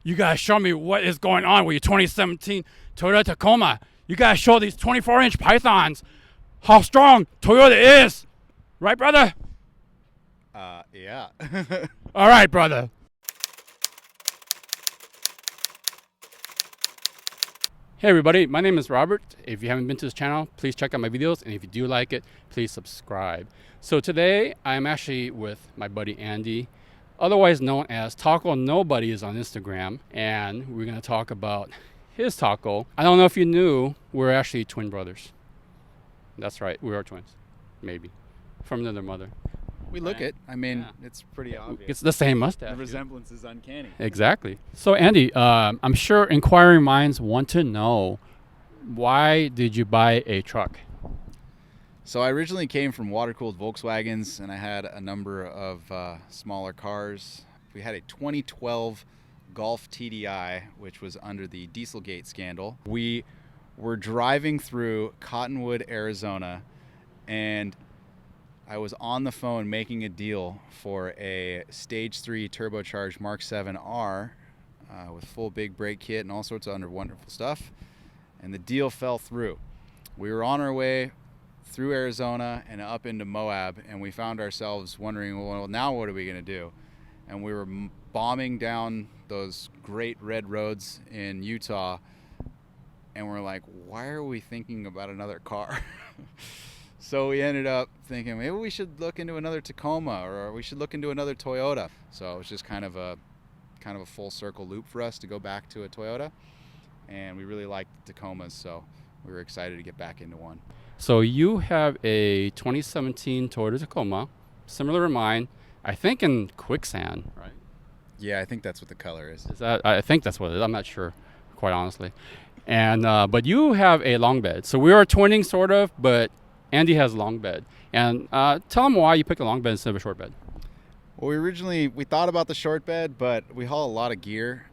You guys show me what is going on with your 2017 Toyota Tacoma. You guys show these 24-inch pythons how strong Toyota is. Right, brother? Yeah. All right, brother. Hey everybody, my name is Robert. If you haven't been to this channel, please check out my videos, and if you do like it, please subscribe. So today I'm actually with my buddy Andy, otherwise known as Taco Nobodies on Instagram, and we're going to talk about his taco. I don't know if you knew, we're actually twin brothers. That's right, we are twins, maybe, from another mother. We look it. I mean, it's pretty obvious. It's the same mustache. The resemblance is uncanny. Exactly. So Andy, I'm sure inquiring minds want to know, why did you buy a truck? So I originally came from water-cooled Volkswagens, and I had a number of smaller cars. We had a 2012 Golf TDI, which was under the Dieselgate scandal. We were driving through Cottonwood, Arizona, and I was on the phone making a deal for a Stage 3 turbocharged Mark 7R with full big brake kit and all sorts of other wonderful stuff. And the deal fell through. We were on our way through Arizona and up into Moab, and we found ourselves wondering, well, now what are we going to do? And we were bombing down those great red roads in Utah, and we're like, why are we thinking about another car? So we ended up thinking maybe we should look into another Tacoma, or we should look into another Toyota. So it was just kind of a full circle loop for us to go back to a Toyota, and we really liked the Tacomas, so we were excited to get back into one. So you have a 2017 Toyota Tacoma, similar to mine, I think in quicksand, right? Yeah, I think that's what the color is. I think that's what it is. I'm not sure, quite honestly. And but you have a long bed. So we are twinning, sort of, but Andy has a long bed. And tell him why you picked a long bed instead of a short bed. Well, we thought about the short bed, but we haul a lot of gear.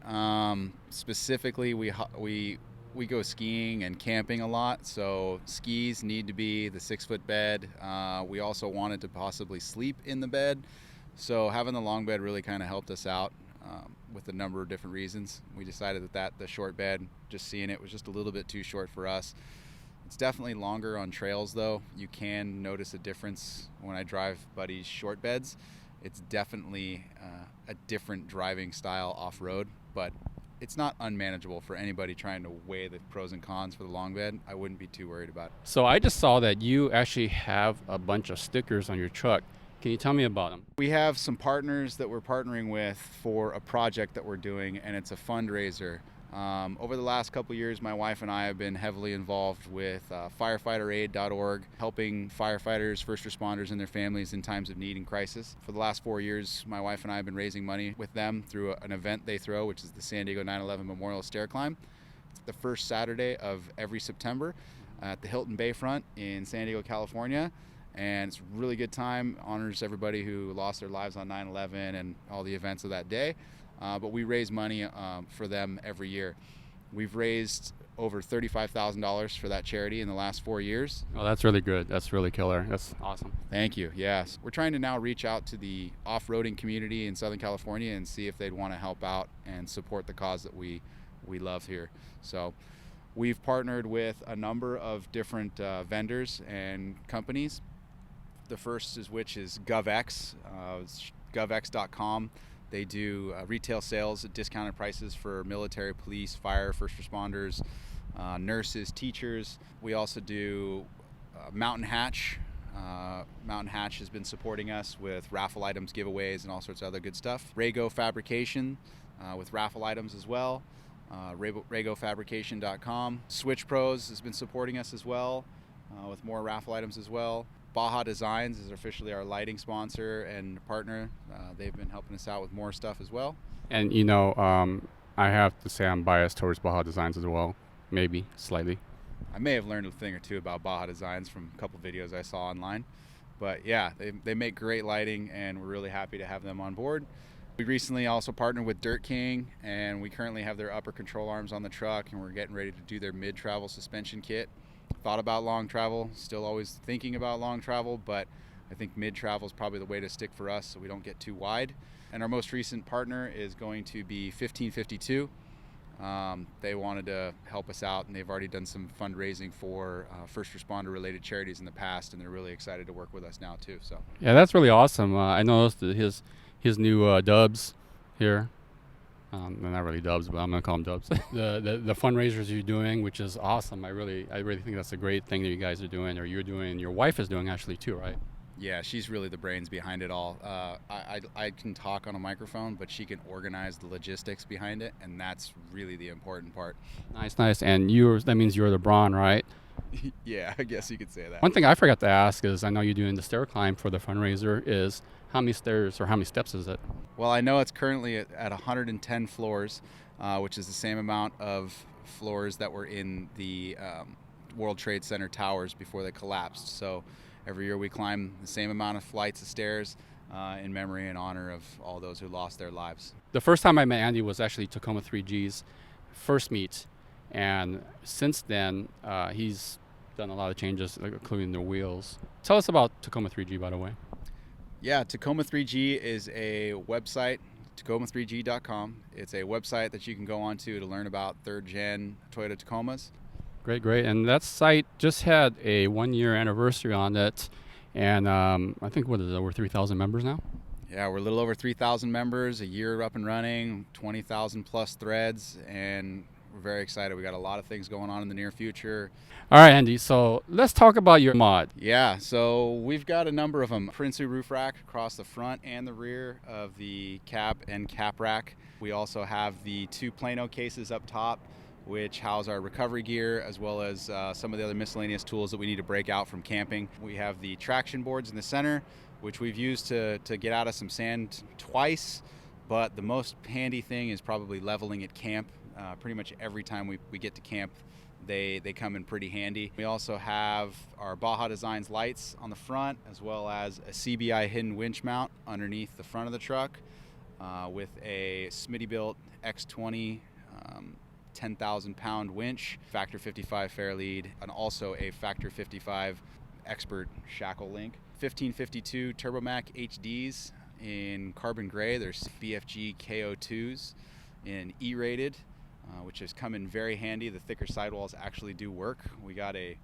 Specifically, we go skiing and camping a lot, so skis need to be the 6-foot bed. We also wanted to possibly sleep in the bed, so having the long bed really kind of helped us out with a number of different reasons. We decided that the short bed, just seeing it, was just a little bit too short for us. It's definitely longer on trails, though. You can notice a difference when I drive buddies' short beds. It's definitely a different driving style off-road, but it's not unmanageable for anybody trying to weigh the pros and cons for the long bed. I wouldn't be too worried about it. So I just saw that you actually have a bunch of stickers on your truck. Can you tell me about them? We have some partners that we're partnering with for a project that we're doing, and it's a fundraiser. Over the last couple of years, my wife and I have been heavily involved with firefighteraid.org, helping firefighters, first responders, and their families in times of need and crisis. For the last 4 years, my wife and I have been raising money with them through an event they throw, which is the San Diego 9/11 Memorial Stair Climb. It's the first Saturday of every September at the Hilton Bayfront in San Diego, California. And it's a really good time, honors everybody who lost their lives on 9/11 and all the events of that day. But we raise money for them every year. We've raised over $35,000 for that charity in the last 4 years. Oh, that's really good. That's really killer. That's awesome. Thank you. Yes. We're trying to now reach out to the off-roading community in Southern California and see if they'd want to help out and support the cause that we love here. So we've partnered with a number of different vendors and companies. The first is GovX, govx.com. They do retail sales at discounted prices for military, police, fire, first responders, nurses, teachers. We also do Mountain Hatch. Mountain Hatch has been supporting us with raffle items, giveaways, and all sorts of other good stuff. Rego Fabrication with raffle items as well. RegoFabrication.com. Switch Pros has been supporting us as well with more raffle items as well. Baja Designs is officially our lighting sponsor and partner. They've been helping us out with more stuff as well. And I have to say I'm biased towards Baja Designs as well, maybe slightly. I may have learned a thing or two about Baja Designs from a couple videos I saw online. But yeah, they make great lighting, and we're really happy to have them on board. We recently also partnered with Dirt King, and we currently have their upper control arms on the truck, and we're getting ready to do their mid-travel suspension kit. Thought about long travel, still always thinking about long travel, but I think mid-travel is probably the way to stick for us so we don't get too wide. And our most recent partner is going to be 1552. They wanted to help us out, and they've already done some fundraising for first responder related charities in the past, and they're really excited to work with us now too. So Yeah, that's really awesome. I noticed that his new dubs here. They're not really dubs, but I'm gonna call them dubs. the fundraisers you're doing, which is awesome. I really think that's a great thing that you guys are doing, or you're doing, and your wife is doing actually too, right? yeah, she's really the brains behind it all. I can talk on a microphone, but she can organize the logistics behind it, and that's really the important part. Nice. And that means you're the brawn, right? Yeah, I guess you could say that. One thing I forgot to ask is, I know you're doing the stair climb for the fundraiser, is how many stairs or how many steps is it? Well, I know it's currently at 110 floors, which is the same amount of floors that were in the World Trade Center towers before they collapsed. So every year we climb the same amount of flights of stairs in memory and honor of all those who lost their lives. The first time I met Andy was actually Tacoma 3G's first meet, and since then he's done a lot of changes, including the wheels. Tell us about Tacoma 3G, by the way. Yeah, Tacoma 3G is a website, Tacoma3G.com. It's a website that you can go onto to learn about third-gen Toyota Tacomas. Great. And that site just had a 1-year anniversary on it, and I think, what is it, over 3,000 members now? Yeah, we're a little over 3,000 members, a year up and running, 20,000 plus threads, and we're very excited. We got a lot of things going on in the near future. All right, Andy, so let's talk about your mod. Yeah, so we've got a number of them. Prinsu roof rack across the front and the rear of the cab and cap rack. We also have the 2 Plano cases up top, which house our recovery gear, as well as some of the other miscellaneous tools that we need to break out from camping. We have the traction boards in the center, which we've used to get out of some sand twice, but the most handy thing is probably leveling at camp. Pretty much every time we get to camp, they come in pretty handy. We also have our Baja Designs lights on the front, as well as a CBI hidden winch mount underneath the front of the truck, with a Smittybilt X20 10,000 pound winch, Factor 55 fair lead, and also a Factor 55 expert shackle link. 1552 Turbomac HDs in carbon gray. There's BFG KO2s in E-rated, which has come in very handy. The thicker sidewalls actually do work. We got a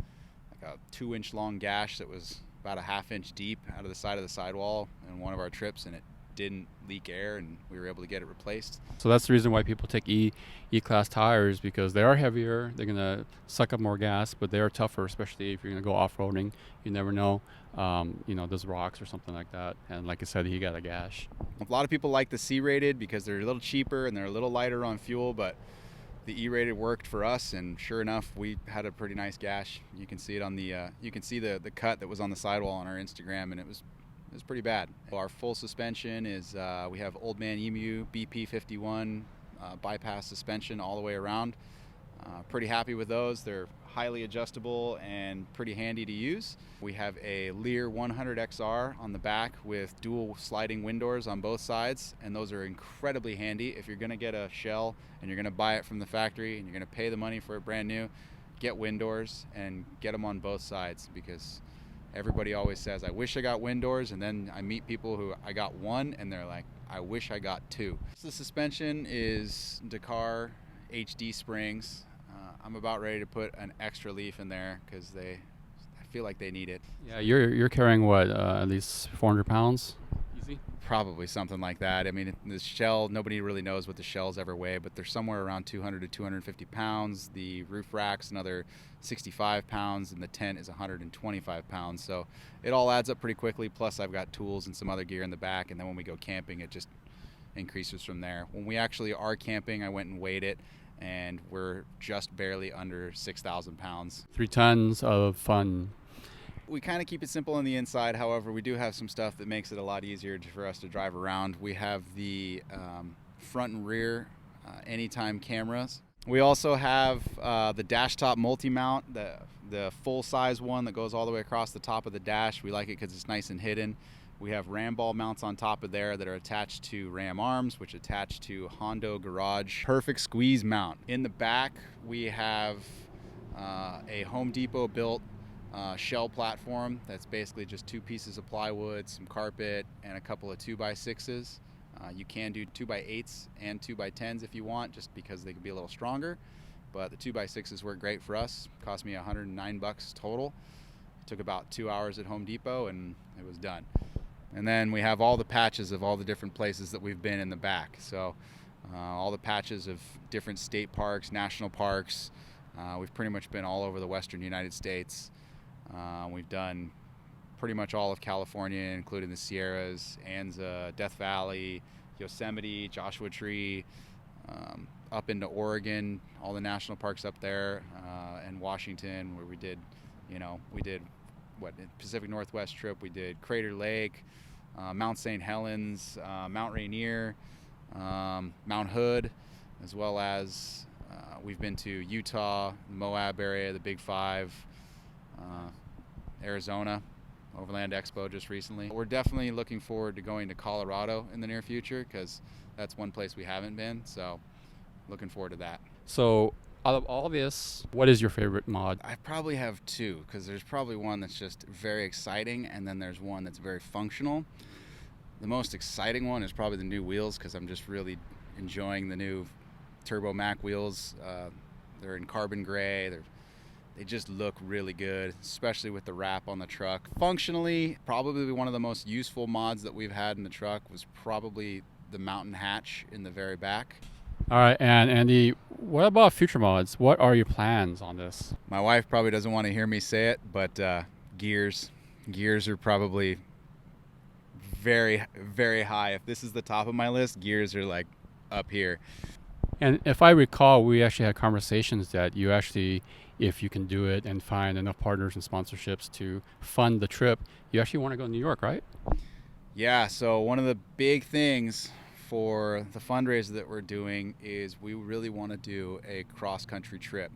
2-inch long gash that was about a 1/2 inch deep out of the side of the sidewall in one of our trips, and it didn't leak air, and we were able to get it replaced. So that's the reason why people take E-class tires, because they are heavier, they're gonna suck up more gas, but they are tougher, especially if you're gonna go off-roading. You never know, there's rocks or something like that. And like I said, he got a gash. A lot of people like the C-rated because they're a little cheaper and they're a little lighter on fuel, but the E-rated worked for us, and sure enough, we had a pretty nice gash. You can see it on the the cut that was on the sidewall on our Instagram, and it was pretty bad. Our full suspension is, we have Old Man Emu BP51 bypass suspension all the way around. Pretty happy with those. They're highly adjustable and pretty handy to use. We have a Lear 100XR on the back with dual sliding wind doors on both sides, and those are incredibly handy. If you're gonna get a shell and you're gonna buy it from the factory and you're gonna pay the money for it brand new, get wind doors and get them on both sides, because everybody always says, I wish I got wind doors, and then I meet people who I got one and they're like, I wish I got 2. So the suspension is Dakar HD springs. I'm about ready to put an extra leaf in there because I feel like they need it. Yeah, you're carrying what, at least 400 pounds? Easy? Probably something like that. I mean, the shell, nobody really knows what the shells ever weigh, but they're somewhere around 200 to 250 pounds. The roof rack's another 65 pounds, and the tent is 125 pounds. So it all adds up pretty quickly. Plus, I've got tools and some other gear in the back, and then when we go camping, it just increases from there. When we actually are camping, I went and weighed it, and we're just barely under 6,000 pounds. 3 tons of fun. We kind of keep it simple on the inside. However, we do have some stuff that makes it a lot easier for us to drive around. We have the front and rear anytime cameras. We also have the dash top multi-mount, the full-size one that goes all the way across the top of the dash. We like it because it's nice and hidden. We have ram ball mounts on top of there that are attached to ram arms, which attach to Hondo Garage perfect squeeze mount. In the back, we have a Home Depot built shell platform that's basically just 2 pieces of plywood, some carpet, and a couple of 2x6s. You can do 2x8s and 2x10s if you want, just because they can be a little stronger. But the 2x6s work great for us. Cost me $109 total. Took about 2 hours at Home Depot and it was done. And then we have all the patches of all the different places that we've been in the back. So all the patches of different state parks, national parks. We've pretty much been all over the western United States. We've done pretty much all of California, including the Sierras, Anza, Death Valley, Yosemite, Joshua Tree, up into Oregon, all the national parks up there, and Washington, where we did Pacific Northwest trip. We did Crater Lake, Mount St. Helens, Mount Rainier, Mount Hood, as well as we've been to Utah, Moab area, the Big Five, Arizona, Overland Expo just recently. We're definitely looking forward to going to Colorado in the near future because that's one place we haven't been, so looking forward to that. So out of all this, what is your favorite mod? I probably have two, because there's probably one that's just very exciting and then there's one that's very functional. The most exciting one is probably the new wheels, because I'm just really enjoying the new Turbo Mac wheels. They're in carbon gray. They just look really good, especially with the wrap on the truck. Functionally, probably one of the most useful mods that we've had in the truck was probably the mountain hatch in the very back. All right, and Andy, what about future mods? What are your plans on this? My wife probably doesn't want to hear me say it, but gears are probably very, very high. If this is the top of my list, gears are like up here. And if I recall, we actually had conversations that you actually, if you can do it and find enough partners and sponsorships to fund the trip, you actually want to go to New York, right? Yeah, so one of the big things for the fundraiser that we're doing is we really want to do a cross-country trip.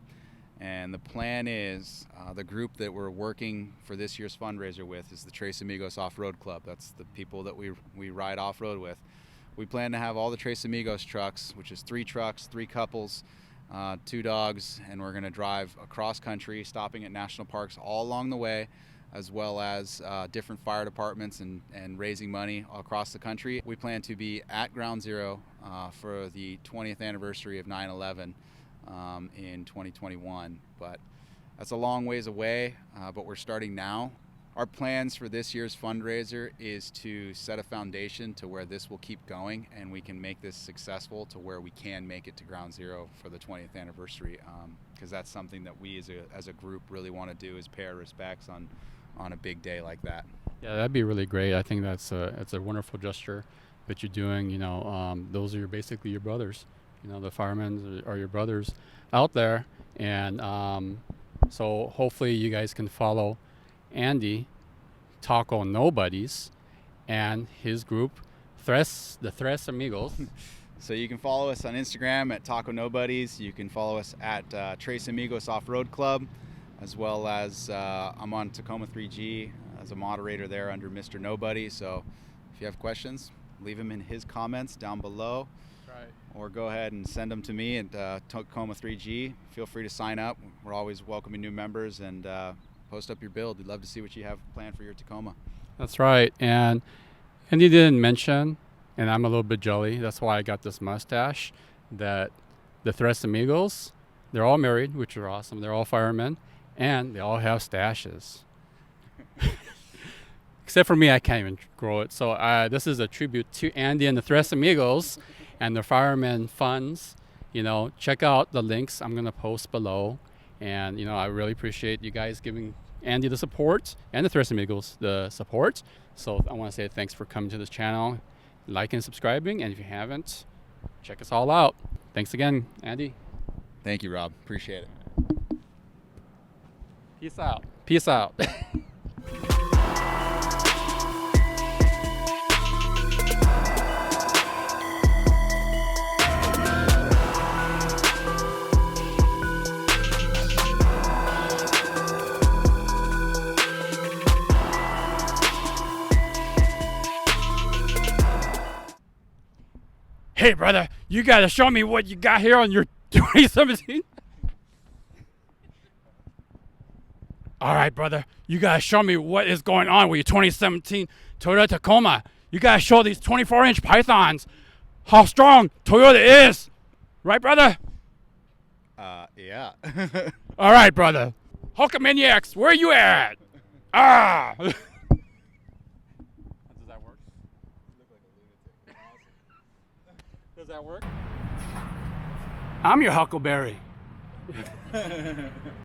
And the plan is, the group that we're working for this year's fundraiser with is the Tres Amigos Off-Road Club. That's the people that we ride off-road with. We plan to have all the Tres Amigos trucks, which is 3 trucks, 3 couples, 2 dogs, and we're going to drive across country, stopping at national parks all along the way, as well as different fire departments and raising money across the country. We plan to be at Ground Zero for the 20th anniversary of 9/11 in 2021, but that's a long ways away, but we're starting now. Our plans for this year's fundraiser is to set a foundation to where this will keep going and we can make this successful to where we can make it to Ground Zero for the 20th anniversary, because that's something that we as a group really want to do, is pay our respects on a big day like that. Yeah, that'd be really great. I think it's a wonderful gesture that you're doing. You know, those are basically your brothers. You know, the firemen are your brothers out there, and so hopefully you guys can follow Andy, Taco Nobodies, and his group, the Tres Amigos. So you can follow us on Instagram at Taco Nobodies. You can follow us at Tres Amigos Off-Road Club, as well as I'm on Tacoma 3G as a moderator there under Mr. Nobody. So if you have questions, leave them in his comments down below. Right. Or go ahead and send them to me at Tacoma 3G. Feel free to sign up. We're always welcoming new members, and post up your build. We'd love to see what you have planned for your Tacoma. That's right. And he didn't mention, and I'm a little bit jelly, that's why I got this mustache, that the Tres Amigos, they're all married, which are awesome. They're all firemen, and they all have stashes. Except for me, I can't even grow it. So this is a tribute to Andy and the Tres Amigos and the firemen funds. You know, check out the links I'm going to post below. And, you know, I really appreciate you guys giving Andy the support and the Tres Amigos the support. So I want to say thanks for coming to this channel, liking and subscribing. And if you haven't, check us all out. Thanks again, Andy. Thank you, Rob. Appreciate it. Peace out. Peace out. Hey, brother, you got to show me what you got here on your 2017. All right, brother, you got to show me what is going on with your 2017 Toyota Tacoma. You gotta show these 24-inch pythons how strong Toyota is. Right, brother? Yeah. All right, brother. Hulkamaniacs, where you at? Ah! Does that work? Does that work? I'm your Huckleberry.